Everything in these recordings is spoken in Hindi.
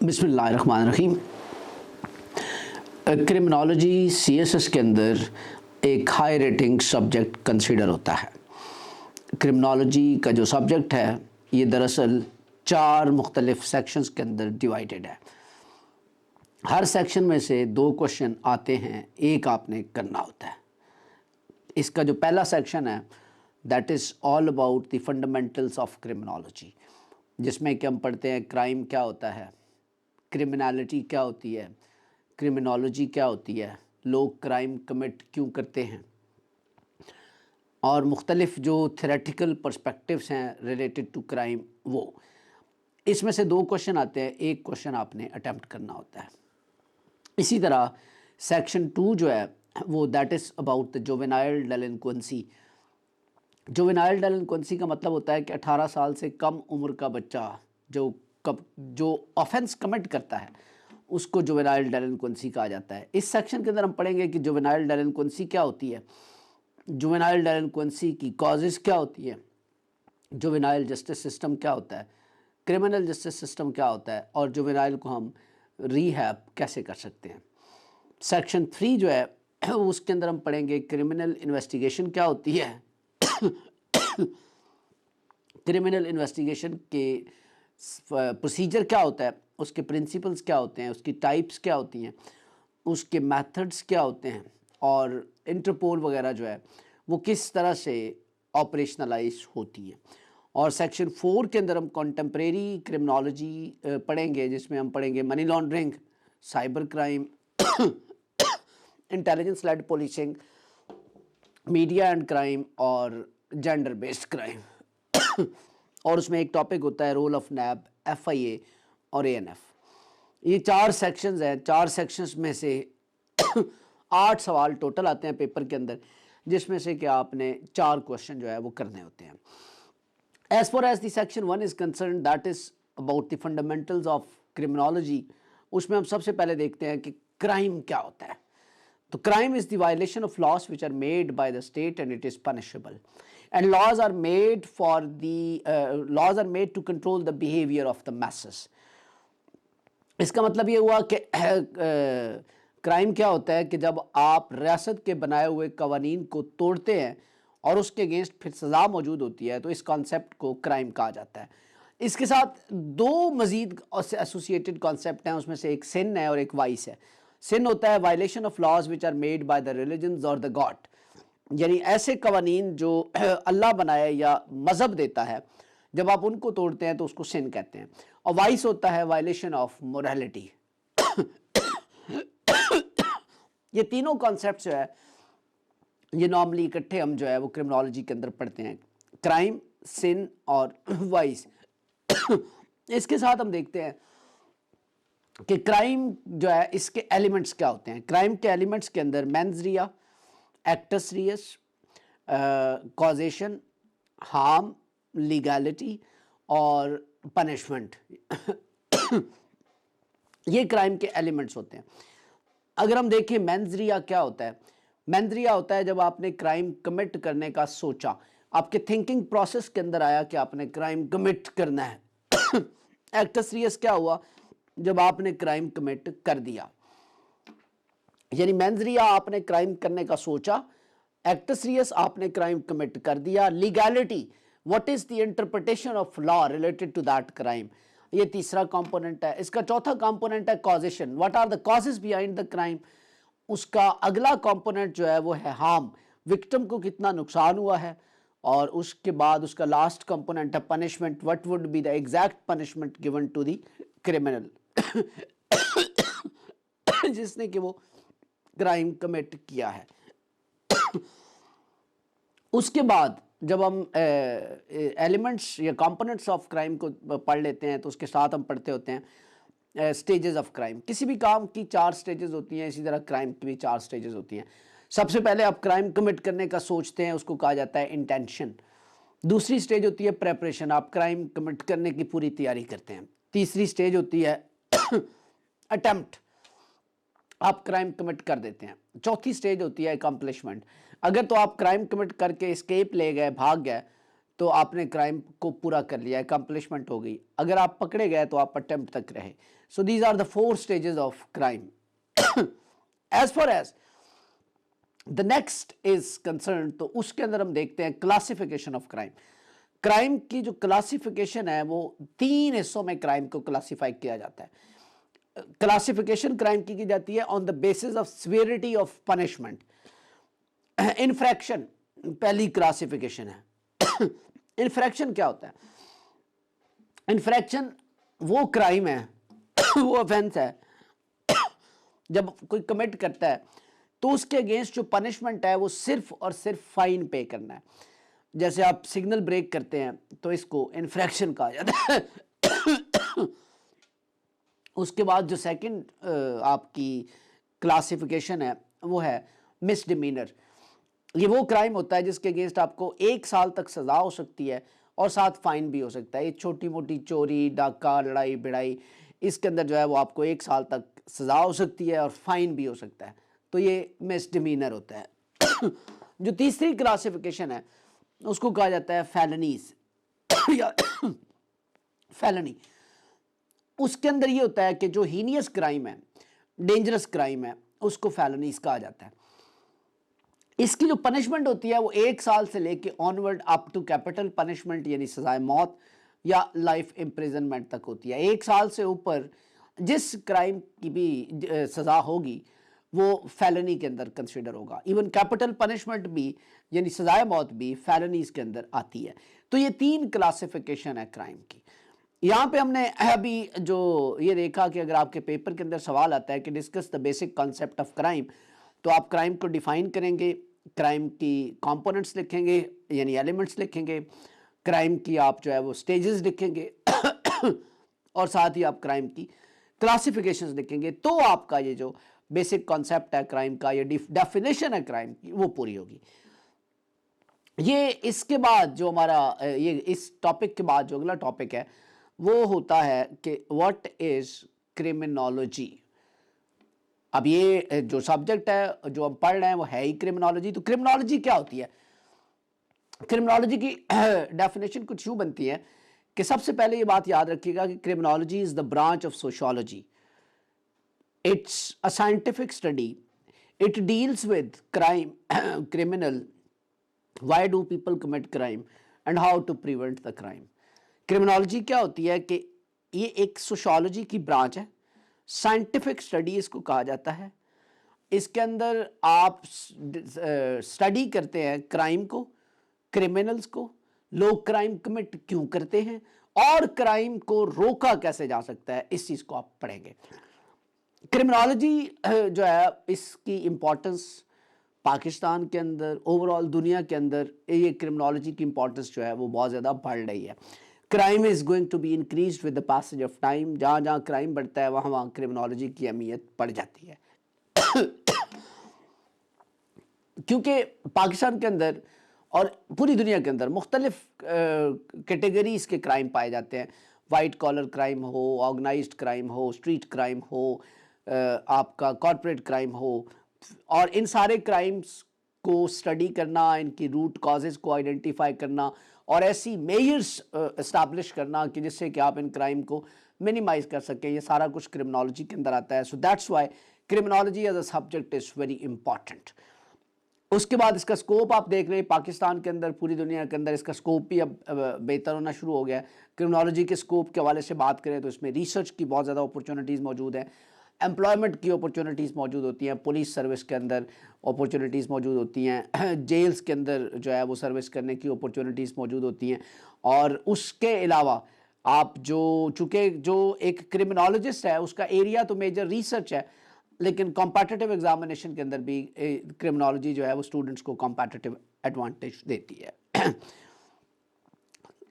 बिस्मिल्लाहिर्रहमानिर्रहीम। क्रिमिनोलॉजी सीएसएस के अंदर एक हाई रेटिंग सब्जेक्ट कंसीडर होता है। क्रिमिनोलॉजी का जो सब्जेक्ट है ये दरअसल 4 मुख्तलिफ सेक्शंस के अंदर डिवाइडेड है। हर सेक्शन में से 2 क्वेश्चन आते हैं, एक आपने करना होता है। इसका जो पहला सेक्शन है that is all about the fundamentals of criminology, जिसमें कि हम पढ़ते हैं क्राइम क्या होता है, क्रिमिनलिटी क्या होती है, क्रिमिनोलॉजी क्या होती है, लोग क्राइम कमिट क्यों करते हैं, और मुख्तलिफ जो थ्योरेटिकल पर्सपेक्टिव्स हैं रिलेटेड टू क्राइम। वो इसमें से 2 क्वेश्चन आते हैं, एक क्वेश्चन आपने अटैम्प्ट करना होता है। इसी तरह सेक्शन 2 जो है वो that is about the juvenile delinquency. Juvenile delinquency का मतलब होता है कि 18 साल से कम उम्र का बच्चा जो ऑफेंस कमिट करता है उसको जुवेनाइल डेलिंक्वेंसी कहा जाता है। इस सेक्शन के अंदर हम पढ़ेंगे कि जुवेनाइल डेलिंक्वेंसी क्या होती है, जुवेनाइल डेलिंक्वेंसी की कॉजेज़ क्या होती है, जुवेनाइल जस्टिस सिस्टम क्या होता है, क्रिमिनल जस्टिस सिस्टम क्या होता है, और जुवेनाइल को हम रीहैब कैसे कर सकते हैं। सेक्शन 3 जो है उसके अंदर हम पढ़ेंगे क्रिमिनल इन्वेस्टिगेशन क्या होती है, क्रिमिनल इन्वेस्टिगेशन के प्रोसीजर क्या होता है, उसके प्रिंसिपल्स क्या होते हैं, उसकी टाइप्स क्या होती हैं, उसके मेथड्स क्या होते हैं, और इंटरपोल वगैरह जो है वो किस तरह से ऑपरेशनलाइज होती है। और सेक्शन 4 के अंदर हम कॉन्टेम्प्रेरी क्रिमिनोलॉजी पढ़ेंगे, जिसमें हम पढ़ेंगे money laundering, cyber crime, intelligence led policing, media and crime और जेंडर बेस्ड क्राइम। और उसमें एक टॉपिक होता है रोल ऑफ नैब, एफआईए और एएनएफ। ये 4 सेक्शंस हैं। 4 सेक्शंस में से 8 सवाल टोटल आते हैं पेपर के अंदर, जिसमें से कि आपने 4 क्वेश्चन जो है वो करने होते हैं। As far as the section 1 is concern that is about the fundamentals of criminology. उसमें हम सबसे पहले देखते हैं कि क्राइम क्या होता है। तो crime is the violation of laws which are made by the state and it is punishable, and laws are made to control the behavior of the masses. इसका मतलब ये हुआ कि क्राइम क्या होता है कि जब आप रियासत के बनाए हुए कवानीन को तोड़ते हैं और उसके अगेंस्ट फिर सज़ा मौजूद होती है, तो इस कॉन्सेप्ट को क्राइम कहा जाता है। इसके साथ 2 मज़ीद एसोसिएटेड कॉन्सेप्ट हैं, उसमें से एक सिन है और एक वाइस है। सिन होता है violation of laws which are made by the religions और द गॉड, यानी ऐसे कवानीन जो अल्लाह बनाए या मज़हब देता है, जब आप उनको तोड़ते हैं तो उसको सिन कहते हैं। और वाइस होता है वायलेशन ऑफ मोरालिटी। ये तीनों कॉन्सेप्ट जो है ये नॉर्मली इकट्ठे हम जो है वो क्रिमिनोलॉजी के अंदर पढ़ते हैं, क्राइम, सिन और वाइस। इसके साथ हम देखते हैं कि क्राइम जो है इसके एलिमेंट्स क्या होते हैं। क्राइम के एलिमेंट्स के अंदर mens rea, actus reus, causation, harm, legality और पनिशमेंट ये क्राइम के एलिमेंट्स होते हैं। अगर हम देखें मेंस रिया क्या होता है, मेंस रिया होता है जब आपने क्राइम कमिट करने का सोचा, आपके थिंकिंग प्रोसेस के अंदर आया कि आपने क्राइम कमिट करना है। एक्टस रियस क्या हुआ, जब आपने क्राइम कमिट कर दिया, यानी मेंस रिया आपने क्राइम करने का सोचा, एक्टस रियस आपने क्राइम कमिट कर दिया। Legality, what is the interpretation of law related to that crime, ये तीसरा कंपोनेंट है। इसका चौथा कंपोनेंट है causation, what are the causes behind the crime. उसका अगला कंपोनेंट जो है वो है हार्म, विक्टिम को कितना नुकसान हुआ है। और उसके बाद उसका लास्ट कंपोनेंट है punishment, what would be the exact punishment given to the criminal जिसने कि वो क्राइम कमिट किया है। उसके बाद जब हम एलिमेंट्स या कंपोनेंट्स ऑफ क्राइम को पढ़ लेते हैं तो उसके साथ हम पढ़ते होते हैं स्टेजेस ऑफ क्राइम। किसी भी काम की 4 स्टेजेस होती हैं, इसी तरह क्राइम की भी 4 स्टेजेस होती हैं। सबसे पहले आप क्राइम कमिट करने का सोचते हैं, उसको कहा जाता है इंटेंशन। दूसरी स्टेज होती है प्रेपरेशन, आप क्राइम कमिट करने की पूरी तैयारी करते हैं। तीसरी स्टेज होती है अटेम्प्ट, आप क्राइम कमिट कर देते हैं। चौथी स्टेज होती है अकम्पलिशमेंट, अगर तो आप क्राइम कमिट करके एस्केप ले गए, भाग गए, तो आपने क्राइम को पूरा कर लिया, अकम्पलिशमेंट हो गई। अगर आप पकड़े गए तो आप अटेम्प्ट तक रहे। So these are the 4 stages of crime. As far as the next is concern, तो उसके अंदर हम देखते हैं क्लासिफिकेशन ऑफ क्राइम। क्राइम की जो क्लासिफिकेशन है वो 3 हिस्सों में क्राइम को क्लासिफाई किया जाता है। क्लासिफिकेशन क्राइम की जाती है on the basis of severity of punishment. Infarction पहली क्लासिफिकेशन है। इन्फ्रैक्शन क्या होता है? इन्फ्रैक्शन वो क्राइम है, वो ऑफेंस है जब कोई कमिट करता है तो उसके अगेंस्ट जो पनिशमेंट है वो सिर्फ और सिर्फ फाइन पे करना है। जैसे आप सिग्नल ब्रेक करते हैं तो इसको इन्फ्रैक्शन कहा जाता है। उसके बाद जो सेकंड आपकी क्लासिफिकेशन है वो है मिसडिमीनर। ये वो क्राइम होता है जिसके अगेंस्ट आपको 1 साल तक सज़ा हो सकती है और साथ फाइन भी हो सकता है। ये छोटी मोटी चोरी, डाका, लड़ाई भिड़ाई, इसके अंदर जो है वो आपको 1 साल तक सज़ा हो सकती है और फाइन भी हो सकता है, तो ये मिसडिमीनर होता है। जो तीसरी क्लासिफिकेशन है उसको कहा जाता है फेलनीज या फेलनी। उसके अंदर ये होता है कि जो हीनियस क्राइम है, डेंजरस क्राइम है, उसको फेलनीज कहा जाता है। इसकी जो पनिशमेंट होती है वो 1 साल से लेके onward up to capital punishment यानी सजाए मौत या लाइफ इम्प्रिजनमेंट तक होती है। 1 साल से ऊपर जिस क्राइम की भी सज़ा होगी वो फेलनी के अंदर कंसिडर होगा। इवन कैपिटल पनिशमेंट भी यानी सजाए मौत भी फेलनीज के अंदर आती है। तो ये 3 क्लासिफिकेशन है क्राइम की। यहाँ पे हमने अभी जो ये देखा कि अगर आपके पेपर के अंदर सवाल आता है कि discuss the basic concept of crime, तो आप क्राइम को डिफाइन करेंगे, क्राइम की कंपोनेंट्स लिखेंगे यानी एलिमेंट्स लिखेंगे, क्राइम की आप जो है वो स्टेजेस लिखेंगे और साथ ही आप क्राइम की क्लासिफिकेशंस लिखेंगे, तो आपका ये जो बेसिक कॉन्सेप्ट है क्राइम का, ये डेफिनेशन है क्राइम की, वो पूरी होगी। ये इसके बाद जो हमारा ये इस टॉपिक के बाद जो अगला टॉपिक है वो होता है कि व्हाट इज क्रिमिनोलॉजी। अब ये जो सब्जेक्ट है जो हम पढ़ रहे हैं वो है ही क्रिमिनोलॉजी। तो क्रिमिनोलॉजी क्या होती है? क्रिमिनोलॉजी की डेफिनेशन कुछ यूं बनती है कि सबसे पहले ये बात याद रखिएगा कि criminology is the branch of sociology. It's a scientific study, it deals with crime, criminal, why do people commit crime and how to prevent the crime. Criminology क्या होती है कि ये एक सोशियोलॉजी की ब्रांच है, साइंटिफिक स्टडी इसको कहा जाता है। इसके अंदर आप स्टडी करते हैं क्राइम को, क्रिमिनल्स को, लोग क्राइम कमिट क्यों करते हैं और क्राइम को रोका कैसे जा सकता है, इस चीज़ को आप पढ़ेंगे। क्रिमिनोलॉजी जो है इसकी इम्पोर्टेंस पाकिस्तान के अंदर, ओवरऑल दुनिया के अंदर ये क्रिमिनोलॉजी की इम्पोर्टेंस जो है वो बहुत ज़्यादा बढ़ रही है। Crime is going to be increase with the passage of time. जहाँ जहाँ क्राइम बढ़ता है वहाँ वहाँ क्रिमिनोलॉजी की अहमियत बढ़ जाती है। क्योंकि पाकिस्तान के अंदर और पूरी दुनिया के अंदर मुख्तलिफ कैटेगरीज के क्राइम पाए जाते हैं। वाइट कॉलर क्राइम हो, ऑर्गेनाइज्ड क्राइम हो, स्ट्रीट क्राइम हो, आपका कॉरपोरेट क्राइम हो, और इन सारे क्राइम्स को स्टडी करना, इनकी रूट कॉजेज़ को आइडेंटिफाई करना और ऐसी मेजर्स इस्टेब्लिश करना कि जिससे कि आप इन क्राइम को मिनिमाइज कर सकें, ये सारा कुछ क्रिमिनोलॉजी के अंदर आता है। So that's why criminology as a subject is very important. उसके बाद इसका स्कोप आप देख रहे हैं पाकिस्तान के अंदर, पूरी दुनिया के अंदर इसका स्कोप भी अब बेहतर होना शुरू हो गया है। क्रिमिनोलॉजी के स्कोप के हवाले से बात करें तो इसमें रिसर्च की बहुत ज़्यादा अपॉर्चुनिटीज़ मौजूद हैं, एम्प्लॉयमेंट की अपॉर्चुनिटीज़ मौजूद होती हैं, पुलिस सर्विस के अंदर अपॉर्चुनिटीज़ मौजूद होती हैं, जेल्स के अंदर जो है वो सर्विस करने की अपॉर्चुनिटीज़ मौजूद होती हैं। और उसके अलावा आप जो चूँकि जो एक क्रिमिनोलॉजिस्ट है उसका एरिया तो मेजर रिसर्च है, लेकिन कॉम्पिटिटिव एग्जामिनेशन के अंदर भी क्रिमिनोलॉजी जो है वो स्टूडेंट्स को कॉम्पिटिटिव एडवांटेज देती है।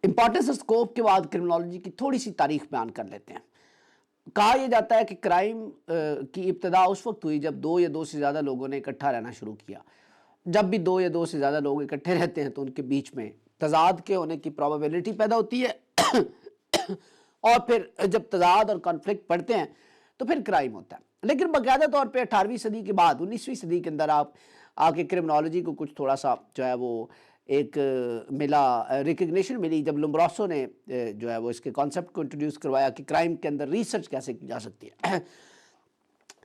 इंपॉर्टेंस स्कोप के बाद क्रिमिनोलॉजी की थोड़ी सी तारीख बयान कर लेते हैं। कहा यह जाता है कि क्राइम की इब्तिदा उस वक्त हुई जब 2 या 2 से ज़्यादा लोगों ने इकट्ठा रहना शुरू किया। जब भी 2 या 2 से ज़्यादा लोग इकट्ठे रहते हैं तो उनके बीच में तजाद के होने की प्रोबेबिलिटी पैदा होती है और फिर जब तजाद और कॉन्फ्लिक्ट बढ़ते हैं तो फिर क्राइम होता है। लेकिन बाकायदा तौर पे 18वीं सदी के बाद 19वीं सदी के अंदर आप आके क्रिमिनोलॉजी को कुछ थोड़ा सा जो है वो एक मिला, रिकग्निशन मिली जब लोम्ब्रोसो ने जो है वो इसके कॉन्सेप्ट को इंट्रोड्यूस करवाया कि क्राइम के अंदर रिसर्च कैसे की जा सकती है।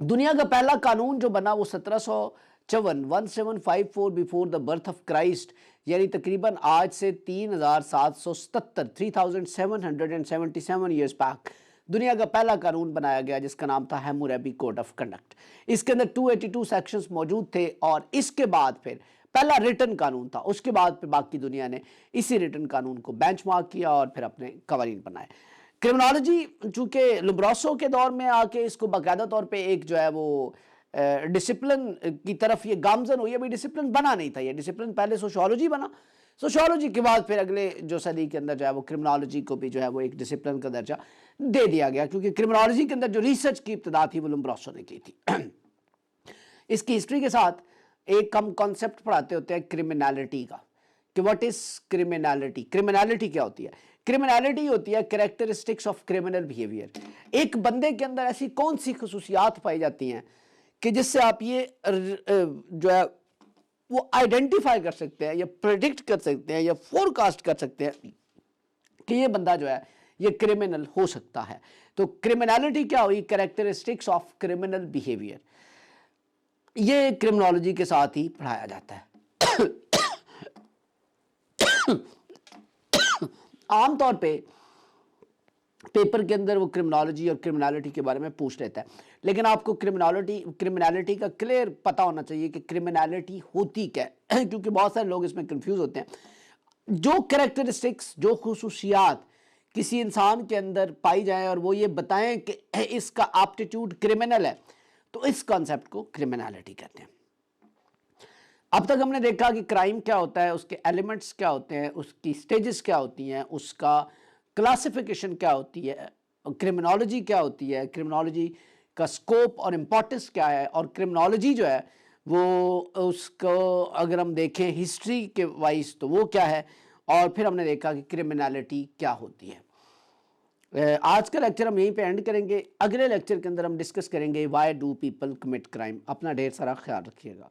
दुनिया का पहला कानून जो बना वो 1754 before the birth of Christ, यानी तकरीबन आज से 3777 3777 ईयर्स बैक दुनिया का पहला कानून बनाया गया जिसका नाम था हैम्मुरैबी कोड ऑफ कंडक्ट। इसके अंदर 282 सेक्शंस मौजूद थे और इसके बाद फिर पहला रिटन कानून था। उसके बाद फिर बाकी दुनिया ने इसी रिटन कानून को बेंचमार्क किया और फिर अपने कवानीन बनाए। क्रिमिनोलॉजी चूंकि लोम्ब्रोसो के दौर में आके इसको बाकायदा तौर पे एक जो है वो डिसिप्लिन की तरफ ये गामजन हुई, अभी डिसिप्लिन बना नहीं था। ये डिसिप्लिन पहले सोशियोलॉजी बना, सोशियोलॉजी के बाद फिर अगले जो सदी के अंदर जो है वो क्रिमिनोलॉजी को भी जो है वो एक डिसिप्लिन का दर्जा दे दिया गया, क्योंकि क्रिमिनोलॉजी के अंदर जो रिसर्च की इब्तिदा थी वो लोम्ब्रोसो ने की थी। इसकी हिस्ट्री के साथ एक हम कॉन्सेप्ट पढ़ाते होते हैं क्रिमिनलिटी का, कि व्हाट इज क्रिमिनलिटी। क्रिमिनलिटी क्या होती है? क्रिमिनलिटी होती है कैरेक्टरिस्टिक्स ऑफ क्रिमिनल बिहेवियर। एक बंदे के अंदर ऐसी कौन सी खसूसियात पाई जाती हैं कि जिससे आप ये जो है वो आइडेंटिफाई कर सकते हैं या प्रेडिक्ट कर सकते हैं या फोरकास्ट कर सकते हैं कि ये बंदा जो है ये क्रिमिनल हो सकता है। तो क्रिमिनलिटी क्या हुई? Characteristics of criminal behaviour. ये क्रिमिनोलॉजी के साथ ही पढ़ाया जाता है। आमतौर पे पेपर के अंदर वो क्रिमिनोलॉजी और क्रिमिनलिटी के बारे में पूछ लेता है, लेकिन आपको क्रिमिनलिटी का क्लियर पता होना चाहिए कि क्रिमिनलिटी होती क्या है, क्योंकि बहुत सारे लोग इसमें कंफ्यूज होते हैं। जो कैरेक्टरिस्टिक्स, जो खुसूसियात किसी इंसान के अंदर पाई जाए और वो ये बताएं कि इसका एप्टीट्यूड क्रिमिनल है, तो इस कॉन्सेप्ट को क्रिमिनलिटी कहते हैं। अब तक हमने देखा कि क्राइम क्या होता है, उसके एलिमेंट्स क्या होते हैं, उसकी स्टेजेस क्या होती हैं, उसका क्लासिफिकेशन क्या होती है, क्रिमिनोलॉजी क्या होती है, क्रिमिनोलॉजी का स्कोप और इम्पोर्टेंस क्या है, और क्रिमिनोलॉजी जो है वो उसको अगर हम देखें हिस्ट्री के वाइज तो वो क्या है, और फिर हमने देखा कि क्रिमिनलिटी क्या होती है। आज का लेक्चर हम यहीं पे एंड करेंगे। अगले लेक्चर के अंदर हम डिस्कस करेंगे why do people commit crime. अपना ढेर सारा ख्याल रखिएगा।